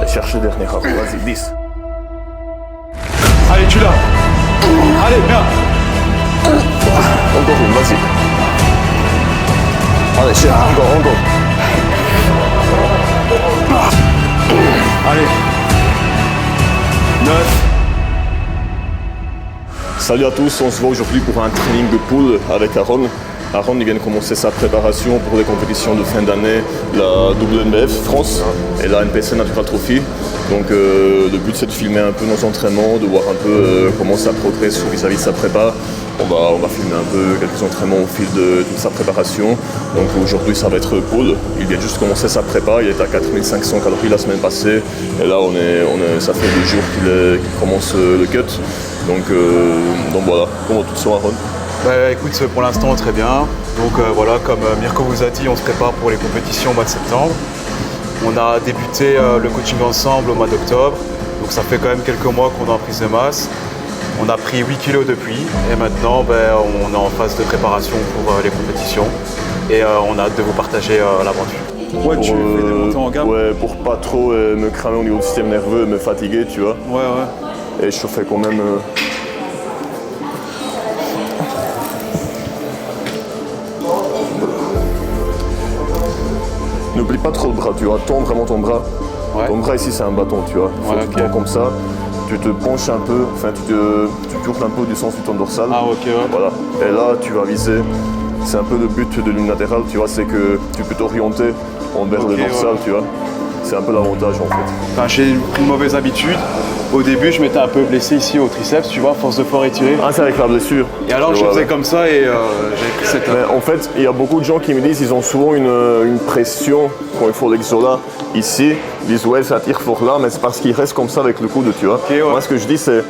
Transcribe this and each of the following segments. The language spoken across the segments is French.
Allez, cherche le dernier rap, vas-y, 10. Allez, tu l'as. Allez, bien. Encore une, vas-y. Allez, cherche, encore. Allez. 9. Salut à tous, on se voit aujourd'hui pour un training de pool avec Aaron. Aaron il vient de commencer sa préparation pour les compétitions de fin d'année, la WNBF France et la NPC Natural Trophy. Donc le but c'est de filmer un peu nos entraînements, de voir un peu comment ça progresse vis-à-vis de sa prépa. On va filmer un peu quelques entraînements au fil de toute sa préparation. Donc aujourd'hui ça va être Paul. Il vient juste commencer sa prépa, il est à 4500 calories la semaine passée. Et là ça fait 2 jours qu'il commence le cut. Donc voilà, comment tout ça Aaron? Bah, écoute, pour l'instant très bien. Donc voilà, comme Mirko vous a dit, on se prépare pour les compétitions au mois de septembre. On a débuté le coaching ensemble au mois d'octobre. Donc ça fait quand même quelques mois qu'on est en prise de masse. On a pris 8 kilos depuis et maintenant on est en phase de préparation pour les compétitions et on a hâte de vous partager l'aventure. Ouais, tu fais des montées en gamme. Ouais, pour pas trop me cramer au niveau du système nerveux et me fatiguer, tu vois. Ouais. Et je fais quand même... N'oublie pas trop le bras, tu vois. Tends vraiment ton bras. Ouais. Ton bras ici c'est un bâton, tu vois. Faut que tu tends comme ça. Tu te penches un peu, enfin tu tournes un peu du sens du tendon dorsal. Ah ok, ouais. Voilà. Et là tu vas viser. C'est un peu le but de l'unilatéral, tu vois, c'est que tu peux t'orienter envers le dorsal, ouais. Tu vois. C'est un peu l'avantage en fait. Enfin, j'ai pris une mauvaise habitude. Au début, je m'étais un peu blessé ici au triceps, tu vois, force de fort étiré. Ah, c'est avec la blessure. Et alors, je faisais comme ça et j'avais pris cette... Mais en fait, il y a beaucoup de gens qui me disent qu'ils ont souvent une pression quand ils font l'exo là, ici. Ils disent ouais, ça tire fort là, mais c'est parce qu'il reste comme ça avec le coude, tu vois. Okay, ouais. Moi, ce que je dis, c'est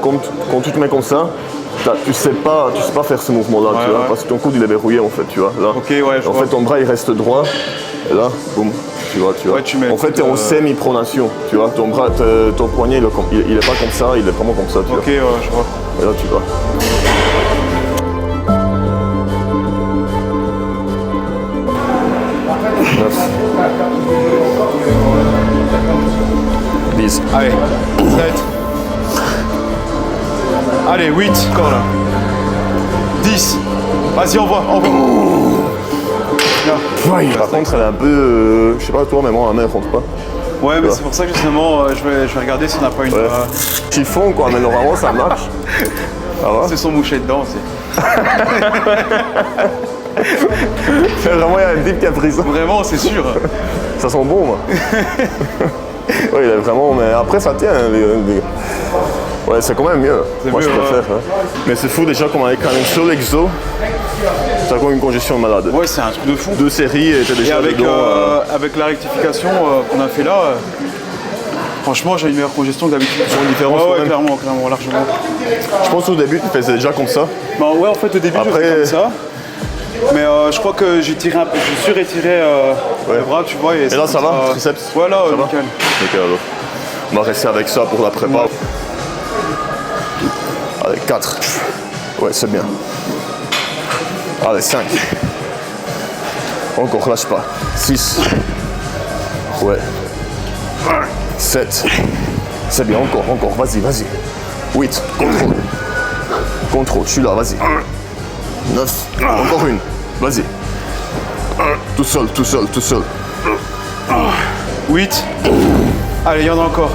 quand tu te mets comme ça, tu sais pas faire ce mouvement-là, ouais, tu vois, ouais. parce que ton coude il est verrouillé en fait, tu vois. Là. Ok, ouais, je en vois. fait, ton bras il reste droit, et là, boum. Tu vois. Ouais, tu mets en fait, tu es en semi-pronation, tu vois. Ton bras, ton poignet, il est pas comme ça, il est vraiment comme ça, tu vois. Ok, ouais, je vois. Et là, tu vois. Neuf. 10. Allez, 7. Allez, 8, encore là. 10. Vas-y, envoie. Par contre, elle est un peu... je sais pas toi, mais moi, la main, elle rentre pas. Ouais, mais c'est pour ça que justement, je vais regarder si on n'a pas une... Ouais. Chiffon, quoi, mais normalement, ça marche. Ça va? C'est son mouché dedans, c'est... Vraiment, il y a un type qui a pris ça. Vraiment, c'est sûr. Ça sent bon, moi. Ouais, il est vraiment... Mais après, ça tient. Ouais, c'est quand même mieux. Moi, je préfère. Hein. Mais c'est fou, déjà, qu'on avait quand même sur l'exo. T'as quand même une congestion malade. Ouais, c'est un truc de fou. 2 séries et t'es déjà avec, dedans. avec la rectification qu'on a fait là, franchement, j'ai une meilleure congestion que d'habitude. Sur une différence ouais, quand même. clairement, largement. Je pense au début, tu faisais déjà comme ça. Bah ouais, en fait, au début, je faisais comme ça. Mais je crois que j'ai tiré un peu, j'ai surétiré le bras, tu vois. Et là, ça va, triceps? Ouais, là, ça nickel. Va nickel, alors. On va rester avec ça pour la prépa. Ouais. Allez, 4. Ouais, c'est bien. Allez, 5. Encore, lâche pas. 6. Ouais. 7. C'est bien, encore. Vas-y. 8. Contrôle, je suis là, vas-y. 9. Encore une. Vas-y. Tout seul. 8. Allez, il y en a encore.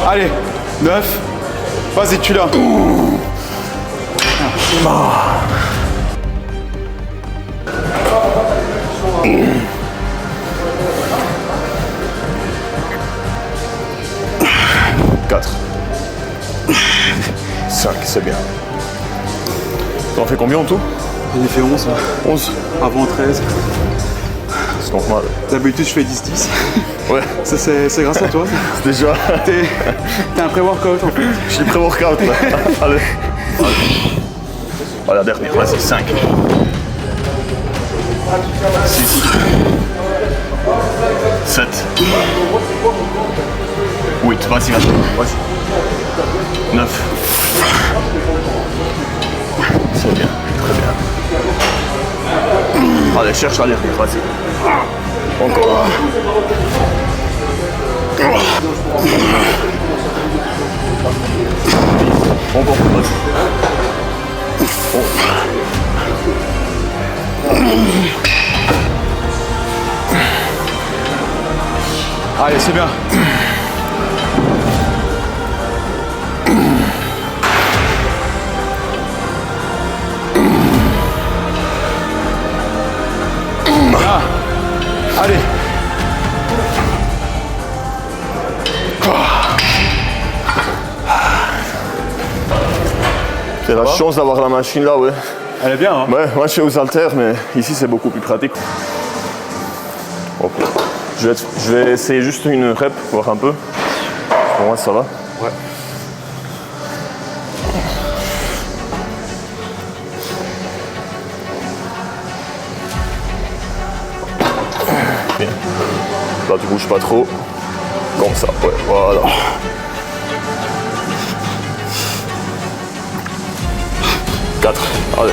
Allez, 9. Vas-y, tu l'as. 4. 5, c'est bien. T'en fais combien en tout? J'en ai fait 11. 11. Avant 13. C'est normal. D'habitude, je fais 10-10. Ouais. C'est grâce à toi. Déjà. T'es un pré-workout en fait. Je suis pré-workout là. Allez. Voilà, dernière, vas-y, 5. 6. 7. 8, vas-y. 9. C'est bien, très bien. Allez, cherche la dernière, vas-y. Encore. Encore plus bas. Allez, c'est bien. Bien. Allez. J'ai la chance d'avoir la machine là, ouais. Elle est bien, hein? Ouais, moi je suis aux haltères, mais ici c'est beaucoup plus pratique. Hop. Je vais essayer juste une rep, voir un peu. Pour moi ça va. Ouais. Bien. Là tu bouges pas trop. Comme ça, ouais, voilà. Quatre. Allez.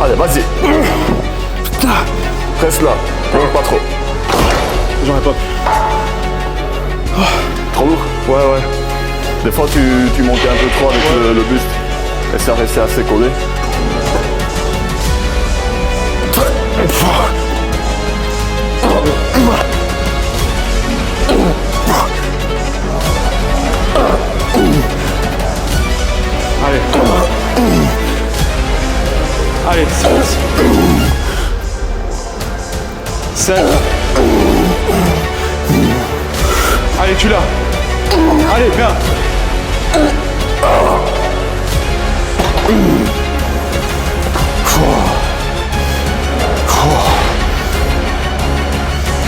Allez, vas-y. Reste là. Non, pas trop. J'en ai pas. Trop lourd. Ouais, ouais. Des fois, tu montais un peu trop avec le buste. Et ça restait assez collé. Allez. Allez, 6. 7. Allez, tu l'as. Allez, bien.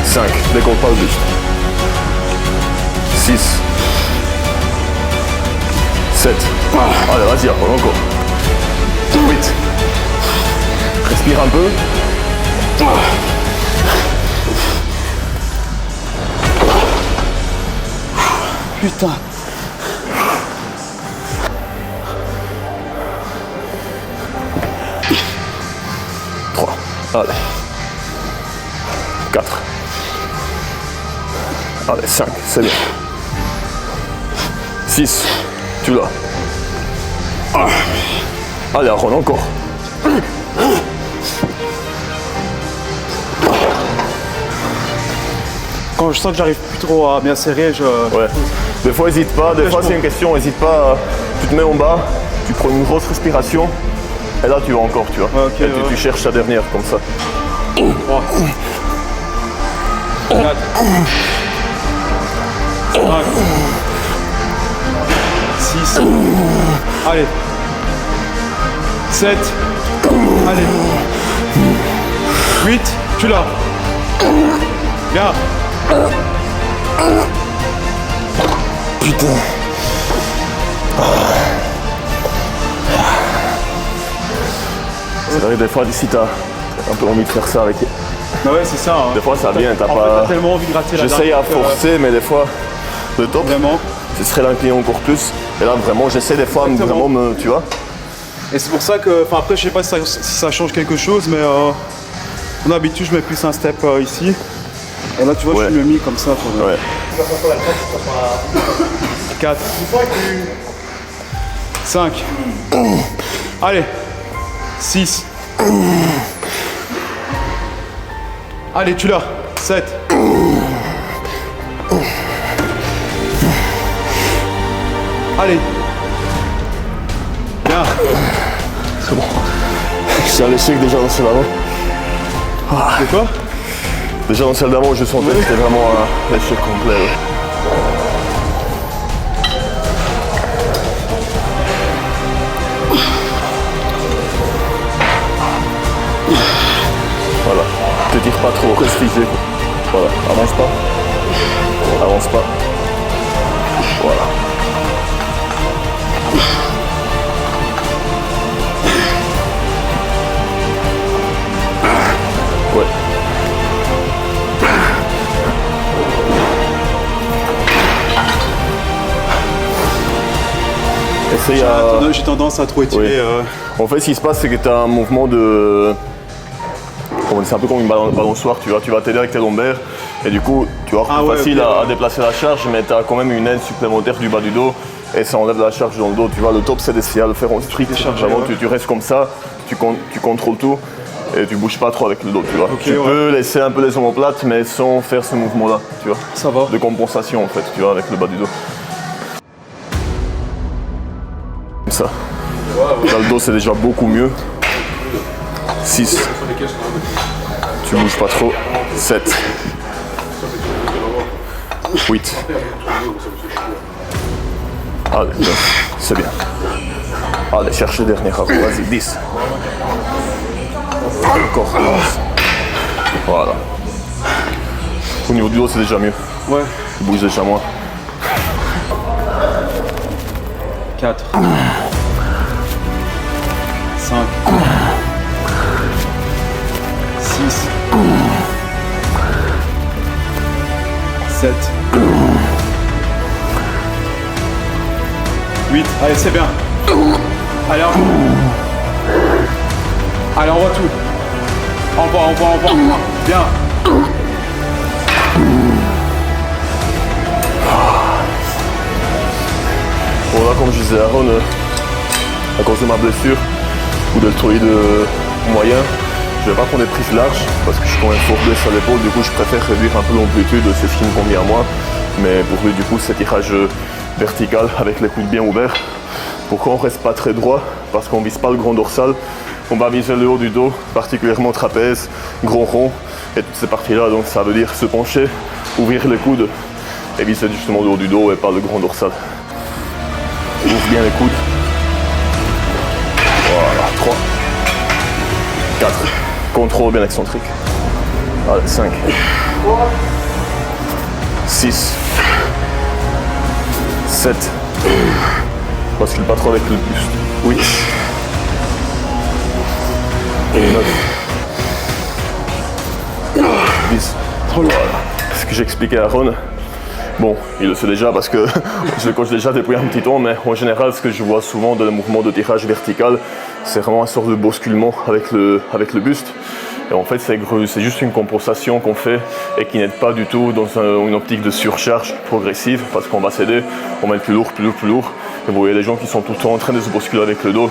5. Décolle pas le buste. 6. 7. Allez, vas-y, encore. 8. Respire un peu. Putain. 3. Allez. 4. Allez, 5. C'est bien. 6. Tu l'as. Allez, Aaron, encore. Quand je sens que j'arrive plus trop à bien serrer, je... Ouais. Des fois, n'hésite pas. Des fois, c'est une question. N'hésite pas. Tu te mets en bas, tu prends une grosse respiration. Et là, tu vas encore, tu vois. Ouais, ok, et ouais. tu cherches la dernière, comme ça. 3. 4. 5. 6. Allez. 7. Allez. 8. Tu l'as. Bien. Putain. C'est vrai, des fois, ici, t'as un peu envie de faire ça avec. Bah ouais, c'est ça. Hein. Des fois, ça vient, t'as En fait, pas. t'as tellement envie de gratter la J'essaye à dernière que, forcer, mais des fois, le top, Vraiment. ce serait l'incliner encore plus. Et là, vraiment, j'essaie des fois, Exactement. vraiment, tu vois. Et c'est pour ça que, enfin après je sais pas si ça change quelque chose, mais en habitude je mets plus un step ici. Et là tu vois Ouais. je suis mis comme ça. Quoi. Ouais. 4. 5. Allez. 6. Allez tu l'as. 7. Allez. Bien. C'est bon. Je suis à l'échec déjà dans celle d'avant. De quoi? Déjà dans celle d'avant, je sentais que c'était vraiment un échec complet. Ouais. Voilà. Te tire pas trop, reste figé. Voilà. Avance pas. Avance pas. Voilà. Ouais. Essaye J'ai tendance à trop étirer. Oui. En fait, ce qui se passe, c'est que tu as un mouvement de c'est un peu comme une balançoire, tu vas t'aider avec tes lombaires et du coup tu vois, c'est facile à déplacer la charge, mais tu as quand même une aide supplémentaire du bas du dos et ça enlève la charge dans le dos. Tu vois, le top c'est d'essayer de le faire en strict, vraiment, tu restes comme ça, tu contrôles tout et tu bouges pas trop avec le dos, tu vois. Tu peux laisser un peu les omoplates mais sans faire ce mouvement-là, tu vois. Ça va. De compensation en fait, tu vois, avec le bas du dos. Comme ça. Là, le dos c'est déjà beaucoup mieux. 6. Tu bouges pas trop. 7. 8. Allez, 9. C'est bien. Allez, cherche le dernier rabot. Vas-y, 10. Encore 11. Voilà. Au niveau du dos, c'est déjà mieux. Ouais. Tu bouges déjà moins. 4. 5. 6. 7. 8. Allez, c'est bien. Allez, allez, on voit tout. On voit. Bien. Bon, là, comme je disais à Aaron, à cause de ma blessure ou deltoïde moyen, je vais pas prendre des prises larges parce que je suis quand même fort blessé à l'épaule, du coup je préfère réduire un peu l'amplitude, c'est ce qui me convient à moi. Mais pour lui, du coup, c'est tirage vertical avec les coudes bien ouverts. Pourquoi on reste pas très droit? Parce qu'on vise pas le grand dorsal, on va viser le haut du dos, particulièrement trapèze, gros rond et toutes ces parties-là. Donc ça veut dire se pencher, ouvrir les coudes et viser justement le haut du dos et pas le grand dorsal. Ouvre bien les coudes. Voilà, 3, 4, contrôle bien excentrique. Allez, 5, 6, 7, bascule pas trop avec le buste. 8, et 9, 10. Voilà. Ce que j'expliquais à Aaron, bon, il le sait déjà parce que je le coach déjà depuis un petit temps, mais en général, ce que je vois souvent dans le mouvement de tirage vertical, c'est vraiment une sorte de bousculement avec le buste. Et en fait, c'est juste une compensation qu'on fait et qui n'aide pas du tout dans une optique de surcharge progressive parce qu'on va s'aider, on va être plus lourd. Et vous voyez les gens qui sont tout le temps en train de se bousculer avec le dos.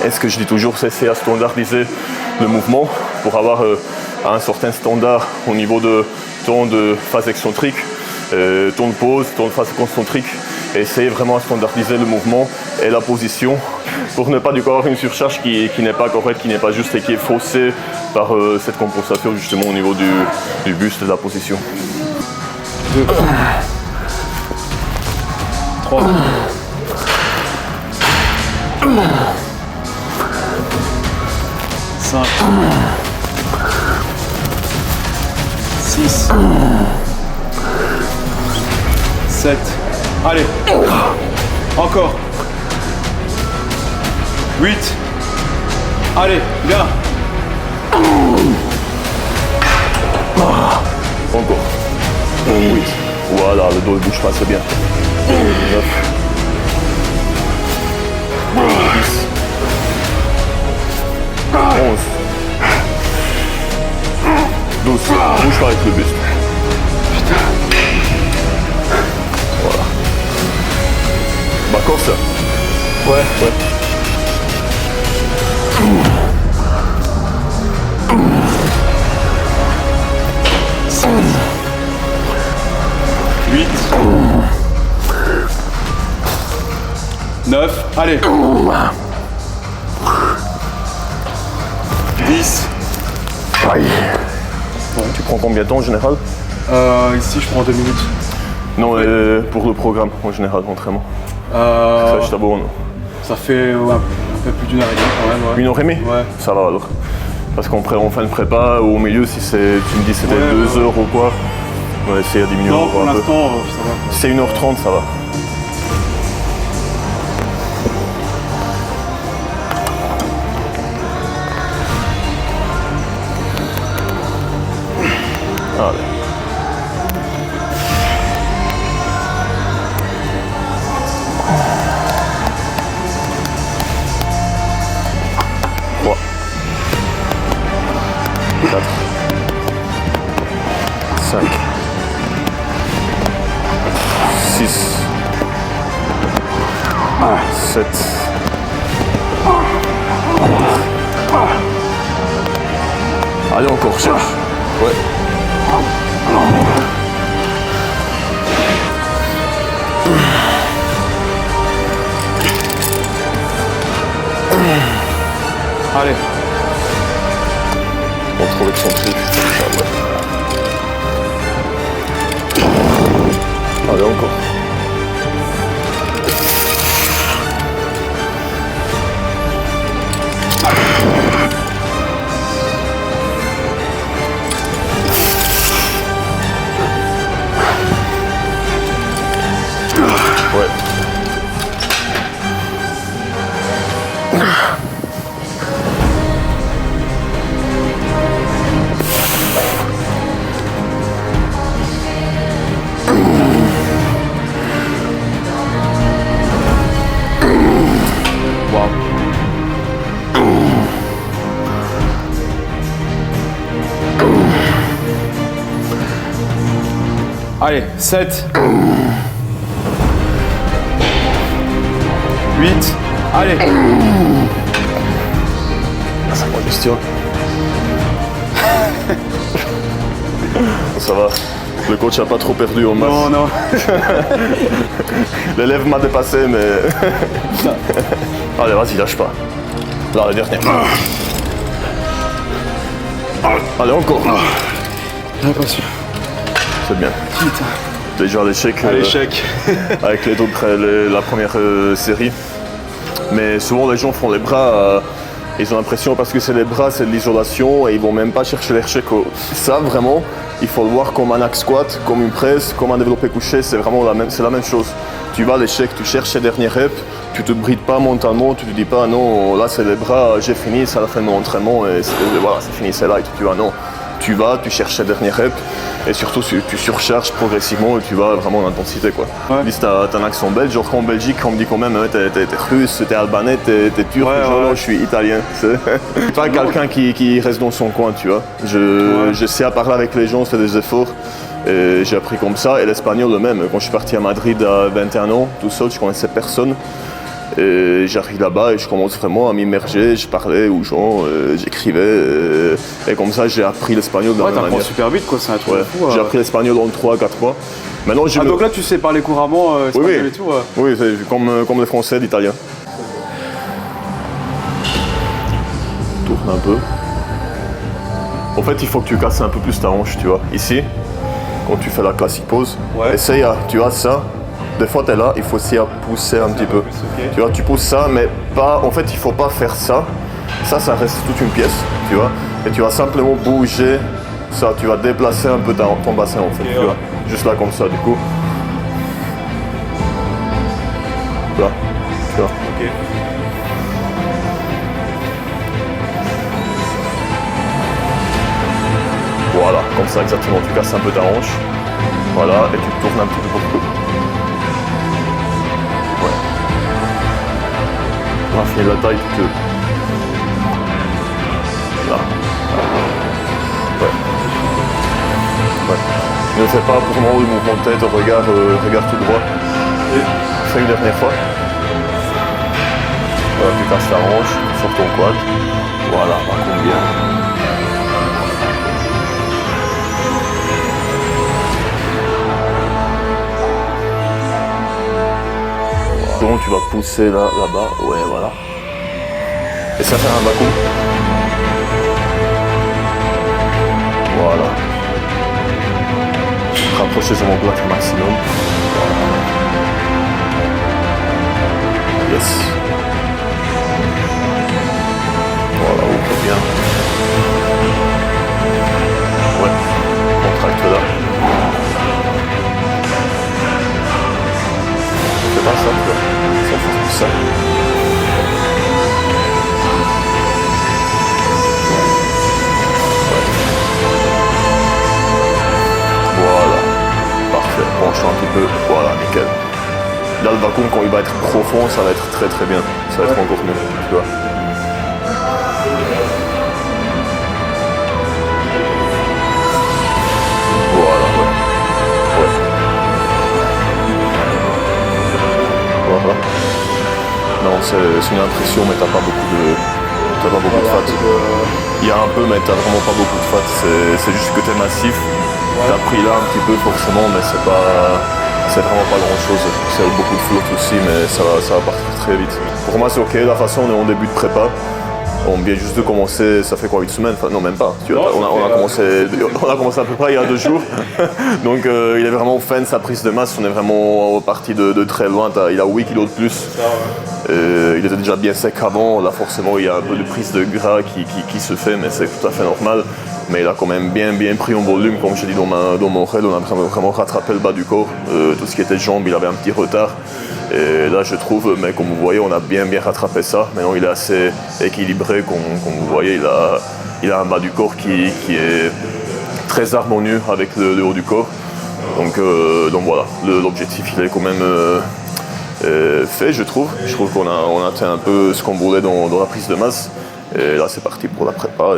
Et ce que je dis toujours, c'est à standardiser le mouvement pour avoir un certain standard au niveau de temps de phase excentrique, temps de pause, temps de phase concentrique, et essayer vraiment à standardiser le mouvement et la position pour ne pas du coup avoir une surcharge qui n'est pas correcte, qui n'est pas juste et qui est faussée par cette compensation justement au niveau du buste et de la position. 2, 3, 5, 6, 7, allez, encore, 8, allez, bien, encore, 8, voilà, le dos ne bouge pas, c'est bien, 9, 10, 11, 12, bouge pas avec le buste. Voilà. Bah comme ça. ouais. 8, 9, allez, 10. Bon, tu prends combien de temps en général? Ici je prends 2 minutes. Non, pour le programme en général, d'entraînement. Ça, je t'abonne. Ça fait un peu plus d'1 heure et demie quand même. Ouais. 1 heure et demie? Ouais. Ça va alors. Parce qu'en fin de prépa, ou au milieu, si tu me dis c'était 2 heures ou quoi, on va essayer à diminuer. Non, pour l'instant, ça va. Si c'est 1h30, ça va. Allez. 7. Allez, encore, cherche. Ouais. Allez. Contrôle excentrique. Allez, encore. Ouais. Wow. Allez, 7. 8. Allez. Ça va, gestion. Ça va. Le coach n'a pas trop perdu en masse. Non, non. L'élève m'a dépassé, mais... Allez, vas-y, lâche pas. Là, la dernière. Allez, encore. L'impression. C'est bien. Putain. Déjà l'échec avec la première série. Mais souvent, les gens font les bras... ils ont l'impression, parce que c'est les bras, c'est de l'isolation, et ils vont même pas chercher l'échec. Ça, vraiment, il faut le voir comme un hack squat, comme une presse, comme un développé couché, c'est vraiment la même chose. Tu vas à l'échec, tu cherches les dernières reps, tu te brides pas mentalement, tu te dis pas non, là c'est les bras, j'ai fini, c'est à la fin de mon entraînement, et voilà, c'est fini, c'est light. Tu vas non, tu vas, tu cherches les dernières reps, et surtout tu surcharges progressivement et tu vas vraiment en intensité, quoi. Ouais. Dis, t'as un accent belge, genre en Belgique, on me dit quand même, t'es russe, t'es albanais, t'es turc, genre, non, je suis italien. C'est pas quelqu'un qui reste dans son coin, tu vois. Je sais à parler avec les gens, faire des efforts. Et j'ai appris comme ça, et l'espagnol le même. Quand je suis parti à Madrid à 21 ans, tout seul, je connaissais personne. Et j'arrive là-bas et je commence vraiment à m'immerger, je parlais aux gens, j'écrivais, et comme ça j'ai appris l'espagnol de la même manière. Super vite, quoi, c'est un truc de fou. J'ai appris l'espagnol en 3-4 mois. Maintenant, donc là tu sais parler couramment espagnol et tout Oui, c'est comme les français, l'italien. Tourne un peu. En fait, il faut que tu casses un peu plus ta hanche, tu vois. Ici, quand tu fais la classique pause, essaye, tu as ça. Des fois, tu es là, il faut essayer à pousser un petit peu. Tu vois, tu pousses ça, mais pas. En fait, il faut pas faire ça. Ça reste toute une pièce, tu vois. Et tu vas simplement bouger ça. Tu vas déplacer un peu ton bassin, en fait. Tu vois. Juste là, comme ça, du coup. Là, tu vois. Voilà, comme ça, exactement. Tu casses un peu ta hanche. Voilà, et tu tournes un petit peu pour le coup. Raffiner la taille que là. Ouais. Ne fais pas pour le moment le mouvement de tête, regarde tout droit. Et fais une dernière fois. Voilà, tu casses ta hanche sur ton quad. Voilà, par contre bien. Donc tu vas pousser là-bas, ouais voilà. Et ça fait un vacuum. Voilà. Rapprochez son omoplate au maximum. Yes. Voilà, ok bien. Ouais, contracte là. C'est pas ça, tu vois. Ça fait tout ça. Voilà. Parfait. Penchons un petit peu. Voilà, nickel. Là, le vacuum, quand il va être profond, ça va être très très bien. Ça va être encore mieux, tu vois. Voilà, ouais. Voilà. Non, c'est une impression, mais t'as pas beaucoup de fat. Il y a un peu, mais t'as vraiment pas beaucoup de fat. C'est juste que t'es massif. T'as pris là un petit peu forcément, mais c'est vraiment pas grand chose. C'est beaucoup de flotte aussi, mais ça va partir très vite. Pour moi c'est ok, la façon on est en début de prépa. On vient juste de commencer, ça fait quoi, 8 semaines? Enfin non, même pas. On a commencé à peu près il y a 2 jours. Donc il est vraiment fan de sa prise de masse, on est vraiment parti de très loin. Il a 8 kilos de plus. Il était déjà bien sec avant, là forcément il y a un peu de prise de gras qui se fait, mais c'est tout à fait normal. Mais il a quand même bien pris en volume, comme j'ai dit dans mon raid, on a vraiment rattrapé le bas du corps. Tout ce qui était jambes, il avait un petit retard. Et là je trouve, mais comme vous voyez, on a bien rattrapé ça. Maintenant il est assez équilibré, comme vous voyez, il a un bas du corps qui est très harmonieux avec le haut du corps. Donc voilà, l'objectif il est quand même fait, je trouve. Je trouve qu'on a atteint un peu ce qu'on voulait dans la prise de masse. Et là c'est parti pour la prépa.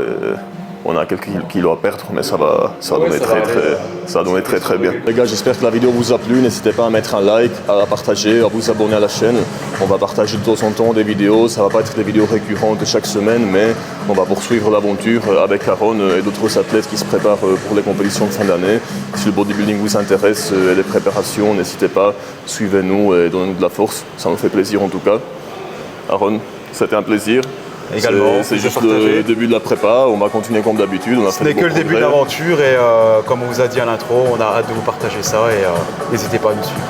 On a quelques kilos à perdre, mais ça va donner très bien. Les gars, j'espère que la vidéo vous a plu. N'hésitez pas à mettre un like, à la partager, à vous abonner à la chaîne. On va partager de temps en temps des vidéos. Ça va pas être des vidéos récurrentes chaque semaine, mais on va poursuivre l'aventure avec Aaron et d'autres athlètes qui se préparent pour les compétitions de fin d'année. Si le bodybuilding vous intéresse et les préparations, n'hésitez pas, suivez-nous et donnez-nous de la force. Ça nous fait plaisir en tout cas. Aaron, c'était un plaisir. Également, c'est juste le début de la prépa, on va continuer comme d'habitude. Ce n'est que le début de l'aventure et comme on vous a dit à l'intro, on a hâte de vous partager ça et n'hésitez pas à nous suivre.